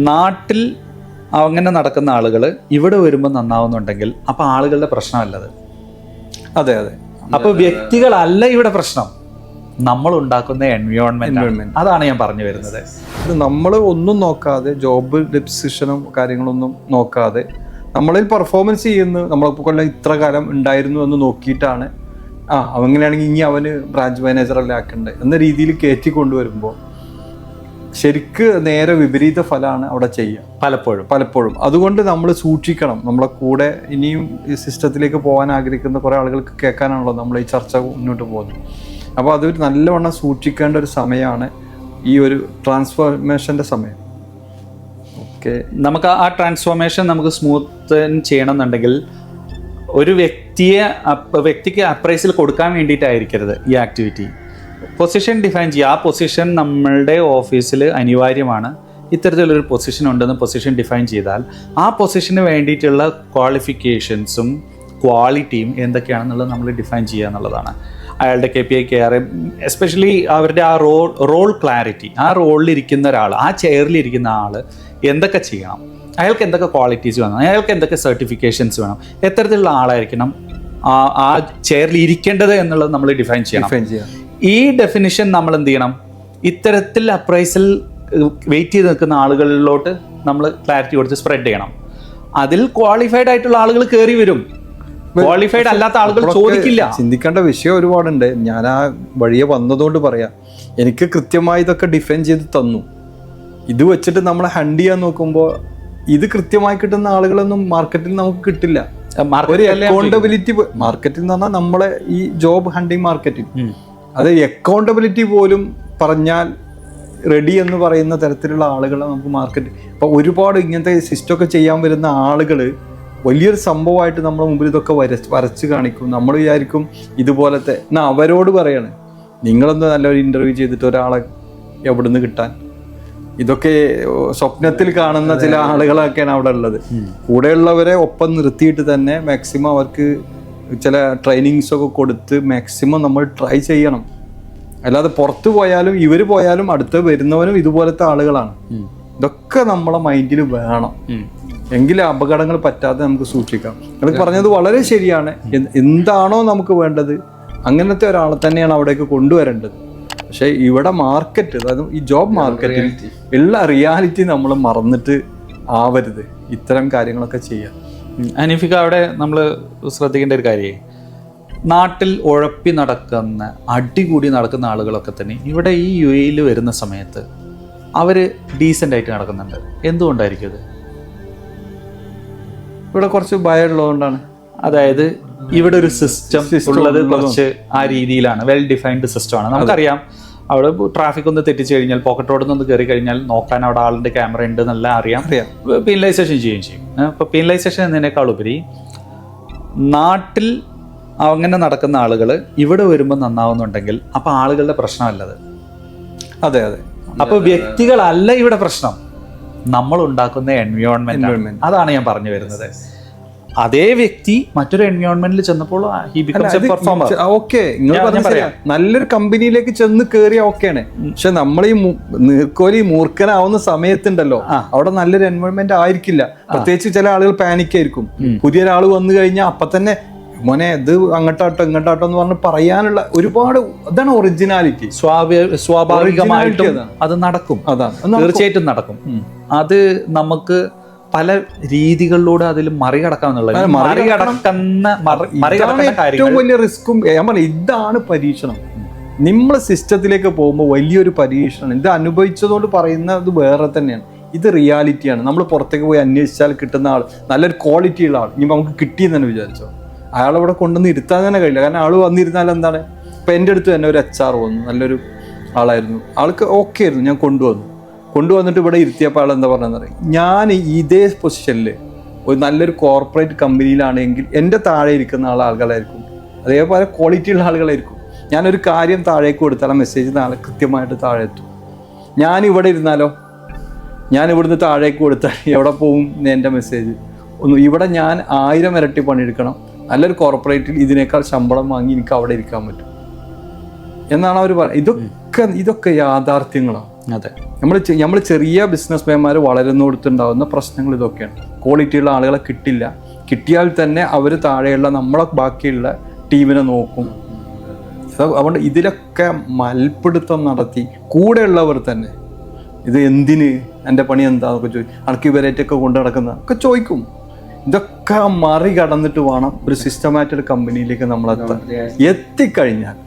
നാട്ടിൽ അങ്ങനെ നടക്കുന്ന ആളുകൾ ഇവിടെ വരുമ്പോൾ നന്നാവുന്നുണ്ടെങ്കിൽ അപ്പൊ ആളുകളുടെ പ്രശ്നമല്ലത്. അതെ അതെ. അപ്പൊ വ്യക്തികളല്ല ഇവിടെ പ്രശ്നം, നമ്മൾ ഉണ്ടാക്കുന്ന എൻവയോൺമെന്റ്. അതാണ് ഞാൻ പറഞ്ഞു വരുന്നത്. നമ്മൾ ഒന്നും നോക്കാതെ, ജോബ് ഡിസിഷനും കാര്യങ്ങളൊന്നും നോക്കാതെ നമ്മളിൽ പെർഫോമൻസ് ചെയ്യുന്നു, നമ്മളിപ്പോൾ കൊല്ലം ഇത്ര കാലം ഉണ്ടായിരുന്നു എന്ന് നോക്കിയിട്ടാണ് അവങ്ങനെയാണെങ്കിൽ ഇനി അവന് ബ്രാഞ്ച് മാനേജറല്ലേ ആക്കണ്ടേ എന്ന രീതിയിൽ കയറ്റി കൊണ്ടുവരുമ്പോൾ ശരിക്ക് നേരെ വിപരീത ഫലമാണ് അവിടെ ചെയ്യുക പലപ്പോഴും. അതുകൊണ്ട് നമ്മൾ സൂക്ഷിക്കണം. നമ്മളെ കൂടെ ഇനിയും ഈ സിസ്റ്റത്തിലേക്ക് പോകാൻ ആഗ്രഹിക്കുന്ന കുറേ ആളുകൾക്ക് കേൾക്കാനാണല്ലോ നമ്മൾ ഈ ചർച്ച മുന്നോട്ട് പോകുന്നത്. അപ്പോൾ അതൊരു നല്ലവണ്ണം സൂക്ഷിക്കേണ്ട ഒരു സമയമാണ് ഈ ഒരു ട്രാൻസ്ഫോർമേഷൻ്റെ സമയം. ഓക്കെ, നമുക്ക് ആ ട്രാൻസ്ഫോർമേഷൻ നമുക്ക് സ്മൂത്ത് ചെയ്യണമെന്നുണ്ടെങ്കിൽ ഒരു വ്യക്തിക്ക് അപ്രൈസിൽ കൊടുക്കാൻ വേണ്ടിയിട്ടായിരിക്കരുത് ഈ ആക്ടിവിറ്റി. പൊസിഷൻ ഡിഫൈൻ ചെയ്യുക. ആ പൊസിഷൻ നമ്മളുടെ ഓഫീസിൽ അനിവാര്യമാണ്, ഇത്തരത്തിലൊരു പൊസിഷൻ ഉണ്ടെന്ന് പൊസിഷൻ ഡിഫൈൻ ചെയ്താൽ ആ പൊസിഷന് വേണ്ടിയിട്ടുള്ള ക്വാളിഫിക്കേഷൻസും ക്വാളിറ്റിയും എന്തൊക്കെയാണെന്നുള്ളത് നമ്മൾ ഡിഫൈൻ ചെയ്യുക എന്നുള്ളതാണ്. അയാളുടെ KPI കെയർ, എസ്പെഷ്യലി അവരുടെ ആ റോൾ ക്ലാരിറ്റി. ആ റോളിലിരിക്കുന്ന ഒരാൾ, ആ ചെയറിലിരിക്കുന്ന ആൾ എന്തൊക്കെ ചെയ്യണം, അയാൾക്ക് എന്തൊക്കെ ക്വാളിറ്റീസ് വേണം, അയാൾക്ക് എന്തൊക്കെ സർട്ടിഫിക്കേഷൻസ് വേണം, എത്തരത്തിലുള്ള ആളായിരിക്കണം ആ ചെയറിൽ ഇരിക്കേണ്ടത് എന്നുള്ളത് നമ്മൾ ഡിഫൈൻ ചെയ്യണം. ഈ ഡെഫിനിഷൻ നമ്മൾ എന്ത് ചെയ്യണം, ഇത്തരത്തിൽ അപ്രൈസൽ വെയിറ്റ് ചെയ്ത് നിൽക്കുന്ന ആളുകളിലോട്ട് നമ്മൾ ക്ലാരിറ്റി കൊടുത്ത് സ്പ്രെഡ് ചെയ്യണം. അതിൽ ക്വാളിഫൈഡ് ആയിട്ടുള്ള ആളുകൾ കയറി വരും, ക്വാളിഫൈഡ് അല്ലാത്ത ആളുകൾ ചോദിക്കില്ല. ചിന്തിക്കേണ്ട വിഷയം ഒരുപാടുണ്ട്. ഞാൻ ആ വഴിയെ വന്നതുകൊണ്ട് പറയാം, എനിക്ക് കൃത്യമായി ഇതൊക്കെ ഡിഫൈൻ ചെയ്ത് തന്നു. ഇത് വെച്ചിട്ട് നമ്മൾ ഹണ്ട് ചെയ്യാൻ നോക്കുമ്പോൾ ഇത് കൃത്യമായി കിട്ടുന്ന ആളുകളൊന്നും മാർക്കറ്റിൽ നമുക്ക് കിട്ടില്ല. ഒരു അക്കൗണ്ടബിലിറ്റി മാർക്കറ്റിൽ എന്ന് പറഞ്ഞാൽ നമ്മളെ ഈ ജോബ് ഹണ്ടിങ് മാർക്കറ്റിൽ അത് അക്കൗണ്ടബിലിറ്റി പോലും പറഞ്ഞാൽ റെഡി എന്ന് പറയുന്ന തരത്തിലുള്ള ആളുകളെ നമുക്ക് മാർക്കറ്റ്. അപ്പോൾ ഒരുപാട് ഇങ്ങനത്തെ സിസ്റ്റമൊക്കെ ചെയ്യാൻ വരുന്ന ആളുകൾ വലിയൊരു സംഭവമായിട്ട് നമ്മുടെ മുമ്പിൽ ഇതൊക്കെ വരച്ച് കാണിക്കും. നമ്മൾ വിചാരിക്കും ഇതുപോലത്തെ. എന്നാൽ അവരോട് പറയാണ്, നിങ്ങളൊന്ന് നല്ലൊരു ഇൻ്റർവ്യൂ ചെയ്തിട്ട് ഒരാളെ എവിടുന്ന് കിട്ടാൻ. ഇതൊക്കെ സ്വപ്നത്തിൽ കാണുന്ന ചില ആളുകളൊക്കെയാണ് അവിടെ ഉള്ളത്. കൂടെയുള്ളവരെ ഒപ്പം നിർത്തിയിട്ട് തന്നെ മാക്സിമം അവർക്ക് ചില ട്രെയിനിങ്സ് ഒക്കെ കൊടുത്ത് മാക്സിമം നമ്മൾ ട്രൈ ചെയ്യണം. അല്ലാതെ പുറത്തു പോയാലും ഇവർ പോയാലും അടുത്ത് വരുന്നവനും ഇതുപോലത്തെ ആളുകളാണ്. ഇതൊക്കെ നമ്മളെ മൈൻഡിൽ വേണം, എങ്കിലും അപകടങ്ങൾ പറ്റാതെ നമുക്ക് സൂക്ഷിക്കാം. നിങ്ങൾ പറഞ്ഞത് വളരെ ശരിയാണ്. എന്താണോ നമുക്ക് വേണ്ടത് അങ്ങനത്തെ ഒരാളെ തന്നെയാണ് അവിടേക്ക് കൊണ്ടുവരേണ്ടത്. പക്ഷേ ഇവിടെ മാർക്കറ്റ്, അതായത് ഈ ജോബ് മാർക്കറ്റിൽ ഉള്ള റിയാലിറ്റി നമ്മൾ മറന്നിട്ട് ആവരുത് ഇത്തരം കാര്യങ്ങളൊക്കെ ചെയ്യാം. അനീഫിക, അവിടെ നമ്മൾ ശ്രദ്ധിക്കേണ്ട ഒരു കാര്യമേ, നാട്ടിൽ ഉഴപ്പി നടക്കുന്ന, അടികൂടി നടക്കുന്ന ആളുകളൊക്കെ തന്നെ ഇവിടെ ഈ UAE വരുന്ന സമയത്ത് അവർ ഡീസൻ്റ് ആയിട്ട് നടക്കുന്നുണ്ട്. എന്തുകൊണ്ടായിരിക്കും ഇത്? ഇവിടെ കുറച്ച് ഭയം ഉള്ളതുകൊണ്ടാണ്. അതായത് ഇവിടെ ഒരു സിസ്റ്റം ഉള്ളത് കുറച്ച് ആ രീതിയിലാണ്, വെൽ ഡിഫൈൻഡ് സിസ്റ്റമാണ്. നമുക്കറിയാം അവിടെ ട്രാഫിക് ഒന്ന് തെറ്റിച്ച് കഴിഞ്ഞാൽ, പോക്കറ്റ് റോഡിൽ നിന്ന് കയറി കഴിഞ്ഞാൽ നോക്കാൻ അവിടെ ആളിൻ്റെ ക്യാമറ ഉണ്ട് എന്നെല്ലാം അറിയാം. പീനലൈസേഷൻ ചെയ്യുകയും ചെയ്യും. അപ്പോൾ പീനലൈസേഷൻ എന്നതിനേക്കാൾ ഉപരി നാട്ടിൽ അങ്ങനെ നടക്കുന്ന ആളുകൾ ഇവിടെ വരുമ്പോൾ നന്നാവുന്നുണ്ടെങ്കിൽ അപ്പൊ ആളുകളുടെ പ്രശ്നമല്ലത്. അതെ അതെ. അപ്പൊ വ്യക്തികളല്ല ഇവിടെ പ്രശ്നം, നമ്മൾ ഉണ്ടാക്കുന്ന എൻവയോൺമെന്റ്. അതാണ് ഞാൻ പറഞ്ഞു വരുന്നത്. അതേ വ്യക്തി മറ്റൊരു എൻവയോൺമെന്റിൽ ചെന്നപ്പോൾ നല്ലൊരു കമ്പനിയിലേക്ക് ചെന്ന് കയറിയ ഓക്കെയാണ്. പക്ഷെ നമ്മൾ ഈ നീർക്കോലി മൂർഖനാവുന്ന സമയത്തുണ്ടല്ലോ, അവിടെ നല്ലൊരു എൻവയോൺമെന്റ് ആയിരിക്കില്ല. പ്രത്യേകിച്ച് ചില ആളുകൾ പാനിക് ആയിരിക്കും. പുതിയൊരാൾ വന്നു കഴിഞ്ഞാൽ അപ്പൊ തന്നെ മോനെ ഇത് അങ്ങോട്ടാട്ടോ ഇങ്ങോട്ടാട്ടോ എന്ന് പറഞ്ഞ് പറയാനുള്ള ഒരുപാട്, അതാണ് ഒറിജിനാലിറ്റി. സ്വാഭാവികമായിട്ടും അത് നടക്കും, അതാണ് തീർച്ചയായിട്ടും നടക്കും. അത് നമുക്ക് പല രീതികളിലൂടെ അതിൽ മറികടക്കാമെന്നുള്ളത്. ഏറ്റവും വലിയ റിസ്ക്കും ഞാൻ പറഞ്ഞു, ഇതാണ് പരീക്ഷണം. നമ്മളെ സിസ്റ്റത്തിലേക്ക് പോകുമ്പോൾ വലിയൊരു പരീക്ഷണം. ഇത് അനുഭവിച്ചതുകൊണ്ട് പറയുന്നത് വേറെ തന്നെയാണ്. ഇത് റിയാലിറ്റിയാണ്. നമ്മൾ പുറത്തേക്ക് പോയി അന്വേഷിച്ചാൽ കിട്ടുന്ന ആൾ, നല്ലൊരു ക്വാളിറ്റി ഉള്ള ആൾ ഇനി നമുക്ക് കിട്ടിയെന്ന് തന്നെ വിചാരിച്ചോ, അയാളവിടെ കൊണ്ടുവന്ന് ഇരുത്താൻ തന്നെ കഴിയില്ല. കാരണം ആൾ വന്നിരുന്നാൽ എന്താണ്, ഇപ്പം എൻ്റെ അടുത്ത് തന്നെ ഒരു HR വന്നു, നല്ലൊരു ആളായിരുന്നു, ആൾക്ക് ഓക്കെ ആയിരുന്നു. ഞാൻ കൊണ്ടുവന്നിട്ട് ഇവിടെ ഇരുത്തിയപ്പോൾ ആൾ എന്താ പറഞ്ഞതെന്ന് പറയും, ഞാൻ ഇതേ പൊസിഷനിൽ ഒരു നല്ലൊരു കോർപ്പറേറ്റ് കമ്പനിയിലാണെങ്കിൽ എൻ്റെ താഴെ ഇരിക്കുന്ന ആളുകളായിരിക്കും, അതേപോലെ ക്വാളിറ്റി ഉള്ള ആളുകളായിരിക്കും. ഞാനൊരു കാര്യം താഴേക്ക് കൊടുത്താൽ ആ മെസ്സേജ് നാളെ കൃത്യമായിട്ട് താഴെ എത്തും. ഞാനിവിടെ ഇരുന്നാലോ, ഞാൻ ഇവിടുന്ന് താഴേക്ക് കൊടുത്താൽ എവിടെ പോകും എൻ്റെ മെസ്സേജ്? ഇവിടെ ഞാൻ 1000 ഇരട്ടി പണിയെടുക്കണം, നല്ലൊരു കോർപ്പറേറ്റിൽ ഇതിനേക്കാൾ ശമ്പളം വാങ്ങി എനിക്ക് അവിടെ ഇരിക്കാൻ പറ്റും എന്നാണ് അവർ പറയുന്നത്. ഇതൊക്കെ യാഥാർത്ഥ്യങ്ങളാണ്. അതെ. നമ്മൾ ചെറിയ ബിസിനസ്മാൻമാർ വളരുന്നിടത്തുണ്ടാകുന്ന പ്രശ്നങ്ങൾ ഇതൊക്കെയാണ്. ക്വാളിറ്റിയുള്ള ആളുകളെ കിട്ടില്ല. കിട്ടിയാൽ തന്നെ അവർ താഴെയുള്ള നമ്മളെ ബാക്കിയുള്ള ടീമിനെ നോക്കും. അതുകൊണ്ട് ഇതിലൊക്കെ മൽപ്പിടുത്തം നടത്തി കൂടെയുള്ളവർ തന്നെ ഇത് എന്തിന്, എൻ്റെ പണി എന്താണെന്നൊക്കെ ചോദിക്കും. അണക്ക് ഇവരേറ്റൊക്കെ കൊണ്ടു നടക്കുന്ന ഒക്കെ ചോദിക്കും. ഇതൊക്കെ മറികടന്നിട്ട് വേണം ഒരു സിസ്റ്റമാറ്റിക് കമ്പനിയിലേക്ക് നമ്മൾ എത്തിക്കഴിഞ്ഞാൽ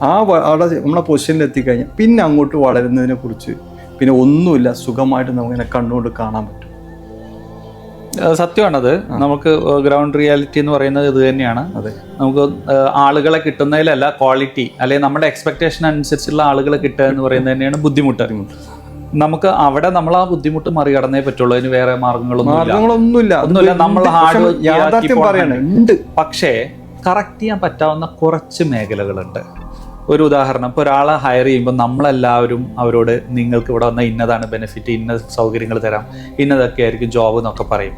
അവിടെ നമ്മളെ പൊസിഷനിൽ എത്തിക്കഴിഞ്ഞാൽ പിന്നെ അങ്ങോട്ട് വളരുന്നതിനെ കുറിച്ച് പിന്നെ ഒന്നുമില്ല, സുഖമായിട്ട് നമുക്കിങ്ങനെ കണ്ണുകൊണ്ട് കാണാൻ പറ്റും. സത്യമാണത്. നമുക്ക് ഗ്രൗണ്ട് റിയാലിറ്റി എന്ന് പറയുന്നത് ഇത് തന്നെയാണ്. അതെ, നമുക്ക് ആളുകളെ കിട്ടുന്നതിലല്ല, ക്വാളിറ്റി അല്ലെങ്കിൽ നമ്മുടെ എക്സ്പെക്ടേഷൻ അനുസരിച്ചുള്ള ആളുകളെ കിട്ടുക എന്ന് പറയുന്നത് തന്നെയാണ് ബുദ്ധിമുട്ട്. നമുക്ക് അവിടെ നമ്മൾ ആ ബുദ്ധിമുട്ട് മറികടന്നേ പറ്റുള്ളൂ. അതിന് വേറെ മാർഗങ്ങളൊന്നുമില്ല. നമ്മൾ ഹാർഡ് യാഥാർത്ഥ്യം പറയണുണ്ട്. പക്ഷേ കറക്റ്റ് ചെയ്യാൻ പറ്റാവുന്ന കുറച്ച് മേഖലകളുണ്ട്. ഒരു ഉദാഹരണം, ഇപ്പോൾ ഒരാളെ ഹയർ ചെയ്യുമ്പോൾ നമ്മളെല്ലാവരും അവരോട് നിങ്ങൾക്ക് ഇവിടെ വന്ന ഇന്നതാണ് ബെനിഫിറ്റ്, ഇന്ന സൗകര്യങ്ങൾ തരാം, ഇന്നതൊക്കെ ആയിരിക്കും ജോബ് എന്നൊക്കെ പറയും.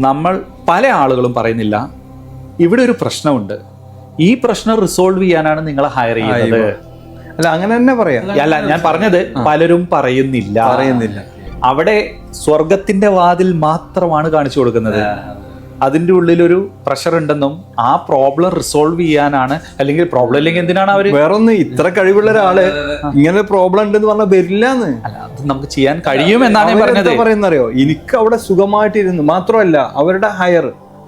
നമ്മൾ പല ആളുകളും പറയുന്നില്ല ഇവിടെ ഒരു പ്രശ്നമുണ്ട്, ഈ പ്രശ്നം റിസോൾവ് ചെയ്യാനാണ് നിങ്ങളെ ഹയർ ചെയ്യുന്നത്. അല്ല, അങ്ങനെ തന്നെ പറയാം. അല്ല, ഞാൻ പറഞ്ഞത് പലരും പറയുന്നില്ല. അവിടെ സ്വർഗത്തിന്റെ വാതിൽ മാത്രമാണ് കാണിച്ചു കൊടുക്കുന്നത്. അതിൻ്റെ ഉള്ളിലൊരു പ്രഷർ ഉണ്ടെന്നും ആ പ്രോബ്ലം റിസോൾവ് ചെയ്യാനാണ്, അല്ലെങ്കിൽ പ്രോബ്ലം ഇല്ലെങ്കിൽ എന്തിനാണ് അവര് വേറൊന്ന് ഇത്ര കഴിവുള്ള ഒരാള് ഇങ്ങനെ പ്രോബ്ലം ഉണ്ടെന്ന് പറഞ്ഞാൽ വരില്ലാന്ന്. അല്ല, അത് നമുക്ക് ചെയ്യാൻ കഴിയും എന്നാണ് ഞാൻ പറഞ്ഞത്. പറയുന്നറിയോ, എനിക്ക് അവിടെ സുഖമായിട്ടിരുന്നു. മാത്രമല്ല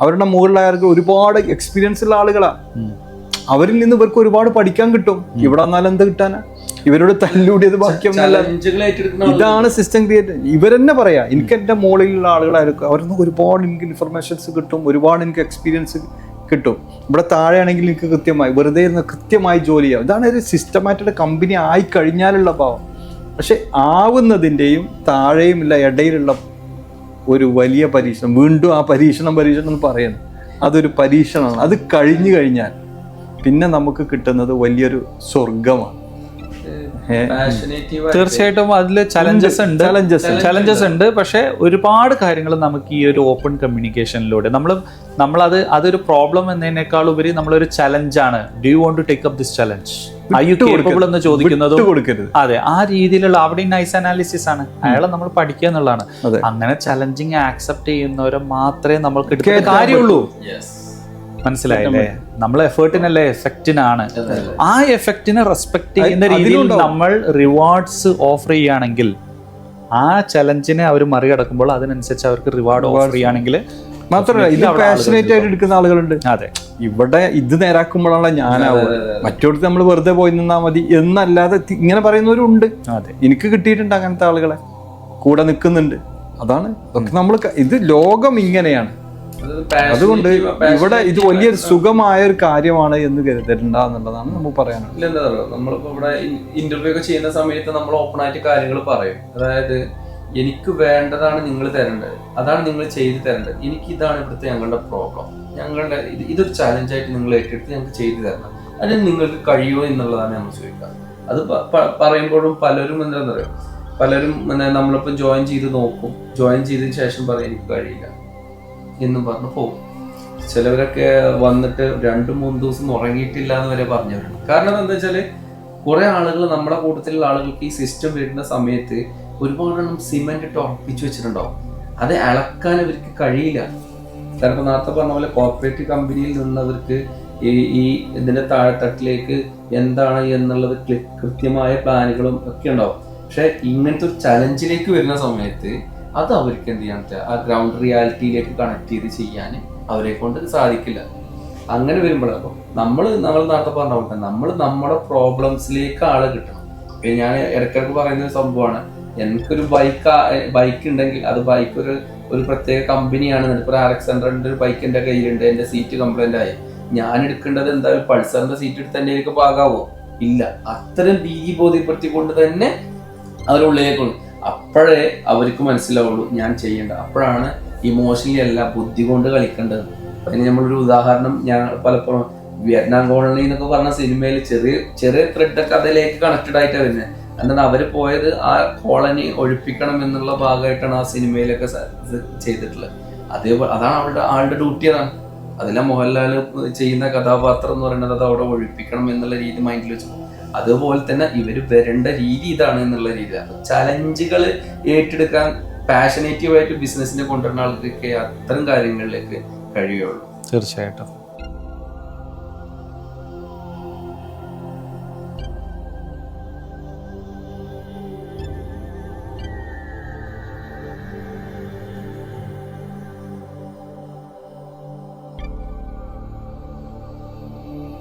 അവരുടെ മുകളിൽ ഹയർക്ക് ഒരുപാട് എക്സ്പീരിയൻസ് ഉള്ള ആളുകളാ. അവരിൽ നിന്ന് ഇവർക്ക് ഒരുപാട് പഠിക്കാൻ കിട്ടും. ഇവിടെ വന്നാലും എന്ത് കിട്ടാനാ? ഇവരോട് തല്ലൂടിയത് ബാക്കിയൊന്നുമല്ല. ഇതാണ് സിസ്റ്റം ക്രിയേറ്റ്. ഇവരെന്നെ പറയാ, എനിക്ക് എൻ്റെ മുകളിലുള്ള ആളുകളായിരിക്കും, അവരിൽ ഒരുപാട് എനിക്ക് ഇൻഫർമേഷൻസ് കിട്ടും, ഒരുപാട് എനിക്ക് എക്സ്പീരിയൻസ് കിട്ടും. ഇവിടെ താഴെയാണെങ്കിൽ എനിക്ക് വെറുതെ ഇരുന്ന് കൃത്യമായി ജോലി ചെയ്യാം. ഇതാണ് ഒരു സിസ്റ്റമാറ്റിക് കമ്പനി ആയി കഴിഞ്ഞാലുള്ള ഭാവം. പക്ഷെ ആവുന്നതിൻ്റെയും താഴെയും ഇല്ല ഇടയിലുള്ള ഒരു വലിയ പരീക്ഷണം, വീണ്ടും ആ പരീക്ഷണം എന്ന് പറയുന്നത് അതൊരു പരീക്ഷണമാണ്. അത് കഴിഞ്ഞു കഴിഞ്ഞാൽ പിന്നെ നമുക്ക് കിട്ടുന്നത് വലിയൊരു സ്വർഗമാണ്. തീർച്ചയായിട്ടും അതിൽ ചലഞ്ചസ് ഉണ്ട്. പക്ഷെ ഒരുപാട് കാര്യങ്ങൾ നമുക്ക് ഈ ഒരു ഓപ്പൺ കമ്മ്യൂണിക്കേഷനിലൂടെ അതൊരു പ്രോബ്ലം എന്നതിനേക്കാൾ ഉപരി നമ്മളൊരു ചലഞ്ചാണ്. Do you want to take up this challenge, are you capable എന്ന് ചോദിക്കുന്നതും അതെ ആ രീതിയിലുള്ള അവിടെ നൈസ് അനാലിസിസ് ആണ്. അയാളെ നമ്മൾ പഠിക്കുക എന്നുള്ളതാണ്. അങ്ങനെ ചലഞ്ചിങ് ആക്സെപ്റ്റ് ചെയ്യുന്നവരെ മാത്രമേ നമ്മൾക്ക് എടുക്കുന്ന കാര്യമുള്ളൂ. മനസ്സിലായില്ലേ? നമ്മളെ എഫേർട്ടിനല്ലേ എഫക്റ്റിനാണ്. ആ എഫക്റ്റിനെ റെസ്പെക്ട് ചെയ്യുന്ന രീതിയിൽ നമ്മൾ റിവാർഡ്സ് ഓഫർ ചെയ്യുകയാണെങ്കിൽ, ആ ചലഞ്ചിനെ അവർ മറികടക്കുമ്പോൾ അതിനനുസരിച്ച് അവർക്ക് റിവാർഡ് ഓഫർ ചെയ്യുകയാണെങ്കിൽ മാത്രമല്ല ഇത് പാഷനേറ്റ് ആയിട്ട് എടുക്കുന്ന ആളുകളുണ്ട്. അതെ, ഇവിടെ ഇത് നേരാക്കുമ്പോഴാണ് ഞാനാവുക. മറ്റോടത്ത് നമ്മൾ വെറുതെ പോയി നിന്നാൽ മതി എന്നല്ലാതെ ഇങ്ങനെ പറയുന്നവരുണ്ട്. അതെ, എനിക്ക് കിട്ടിയിട്ടുണ്ട് അങ്ങനത്തെ ആളുകളെ, കൂടെ നിൽക്കുന്നുണ്ട്. അതാണ് നമ്മൾ ഇത് ലോകം ഇങ്ങനെയാണ്. അതുകൊണ്ട് ഇവിടെ ഇത് വലിയൊരു സുഖമായ ഒരു കാര്യമാണ് എന്ന് കരുതണ്ട എന്നുള്ളതാണ് നമുക്ക് പറയാനുള്ളത്. എന്താ പറയുക, നമ്മളിപ്പോ ഇവിടെ ഇന്റർവ്യൂ ഒക്കെ ചെയ്യുന്ന സമയത്ത് നമ്മൾ ഓപ്പൺ ആയിട്ട് കാര്യങ്ങൾ പറയും. അതായത് എനിക്ക് വേണ്ടതാണ് നിങ്ങൾ തരേണ്ടത്, അതാണ് നിങ്ങൾ ചെയ്തു തരേണ്ടത്, എനിക്ക് ഇതാണ് ഇവിടുത്തെ ഞങ്ങളുടെ പ്രോബ്ലം, ഇതൊരു ചാലഞ്ചായിട്ട് നിങ്ങൾ ഏറ്റെടുത്ത് ഞങ്ങൾക്ക് ചെയ്തു തരണം, അതിന് നിങ്ങൾക്ക് കഴിയുമോ എന്നുള്ളതാണ് നമ്മൾ ചോദിക്കുക. അത് പറയുമ്പോഴും പലരും എന്താ പറയുക, പലരും നമ്മളിപ്പോൾ ജോയിൻ ചെയ്ത് നോക്കും, ജോയിൻ ചെയ്തതിന് ശേഷം പറയും എനിക്ക് കഴിയില്ല എന്നും പറഞ്ഞ് പോകും. ചിലവരൊക്കെ വന്നിട്ട് 2-3 ദിവസം ഉറങ്ങിയിട്ടില്ല എന്ന് വരെ പറഞ്ഞവരുണ്ട്. കാരണം എന്താ വെച്ചാല് കുറെ ആളുകൾ നമ്മുടെ കൂട്ടത്തിലുള്ള ആളുകൾക്ക് ഈ സിസ്റ്റം വരുന്ന സമയത്ത് ഒരുപാടെണ്ണം സിമെന്റ് ഇട്ട് ഉറപ്പിച്ചു വെച്ചിട്ടുണ്ടാവും. അത് അളക്കാൻ അവർക്ക് കഴിയില്ല. കാരണം നേരത്തെ പറഞ്ഞ പോലെ കോർപ്പറേറ്റ് കമ്പനിയിൽ നിന്നവർക്ക് ഈ ഇതിന്റെ താഴെത്തട്ടിലേക്ക് എന്താണ് എന്നുള്ളത് കൃത്യമായ പ്ലാനുകളും ഒക്കെ ഉണ്ടാവും. പക്ഷെ ഇങ്ങനത്തെ ഒരു ചലഞ്ചിലേക്ക് വരുന്ന സമയത്ത് അത് അവർക്ക് എന്ത് ചെയ്യാൻ പറ്റുക, ആ ഗ്രൗണ്ട് റിയാലിറ്റിയിലേക്ക് കണക്ട് ചെയ്ത് ചെയ്യാൻ അവരെ കൊണ്ട് സാധിക്കില്ല. അങ്ങനെ വരുമ്പോഴപ്പോൾ നമ്മൾ നേരത്തെ പറഞ്ഞ പോലെ നമ്മൾ നമ്മുടെ പ്രോബ്ലംസിലേക്ക് ആളെ കിട്ടണം. ഞാൻ ഇടയ്ക്കിടയ്ക്ക് പറയുന്ന ഒരു സംഭവമാണ്, എനിക്കൊരു ബൈക്ക് ഉണ്ടെങ്കിൽ അത് ബൈക്ക് ഒരു പ്രത്യേക കമ്പനിയാണ്. ഇപ്പോൾ ഒരു RX100 ഒരു ബൈക്ക് എൻ്റെ കയ്യിലുണ്ട്, എൻ്റെ സീറ്റ് കംപ്ലൈൻ്റ് ആയി, ഞാൻ എടുക്കേണ്ടത് എന്തായാലും പൾസറിൻ്റെ സീറ്റ് എടുത്ത് എൻ്റെ എനിക്ക് പാകാവോ? ഇല്ല. അത്തരം രീതി ബോധ്യപ്പെടുത്തിക്കൊണ്ട് തന്നെ അവരുള്ളിലേക്കുള്ളൂ. അപ്പോഴേ അവർക്ക് മനസ്സിലാവുള്ളൂ ഞാൻ ചെയ്യേണ്ട. അപ്പോഴാണ് ഇമോഷണലി അല്ല ബുദ്ധി കൊണ്ട് കളിക്കേണ്ടത്. അതിന് നമ്മളൊരു ഉദാഹരണം ഞാൻ പലപ്പോഴും വിയറ്റ്നാം കോളനി എന്നൊക്കെ പറഞ്ഞ സിനിമയിൽ ചെറിയ ത്രെഡൊക്കെ അതിലേക്ക് കണക്റ്റഡ് ആയിട്ടാണ് വരുന്നത്. എന്താണ് അവർ പോയത് ആ കോളനി ഒഴിപ്പിക്കണം എന്നുള്ള ഭാഗമായിട്ടാണ് ആ സിനിമയിലൊക്കെ ചെയ്തിട്ടുള്ളത്. അതേപോലെ അതാണ് ആളുടെ ഡ്യൂട്ടി. അതാണ് അതിലെ മോഹൻലാൽ ചെയ്യുന്ന കഥാപാത്രം എന്ന് പറയുന്നത് അത് അവിടെ ഒഴിപ്പിക്കണം എന്നുള്ള രീതി മൈൻഡിൽ വെച്ചു. അതുപോലെ തന്നെ ഇവര് വരേണ്ട രീതി ഇതാണ് എന്നുള്ള രീതിയാണ്. ചലഞ്ചുകൾ ഏറ്റെടുക്കാൻ പാഷനേറ്റീവായിട്ട് ബിസിനസ്സിനെ കൊണ്ടുവരുന്ന ആൾക്കൊക്കെ അത്തരം കാര്യങ്ങളിലേക്ക് കഴിയുള്ളൂ. തീർച്ചയായിട്ടും.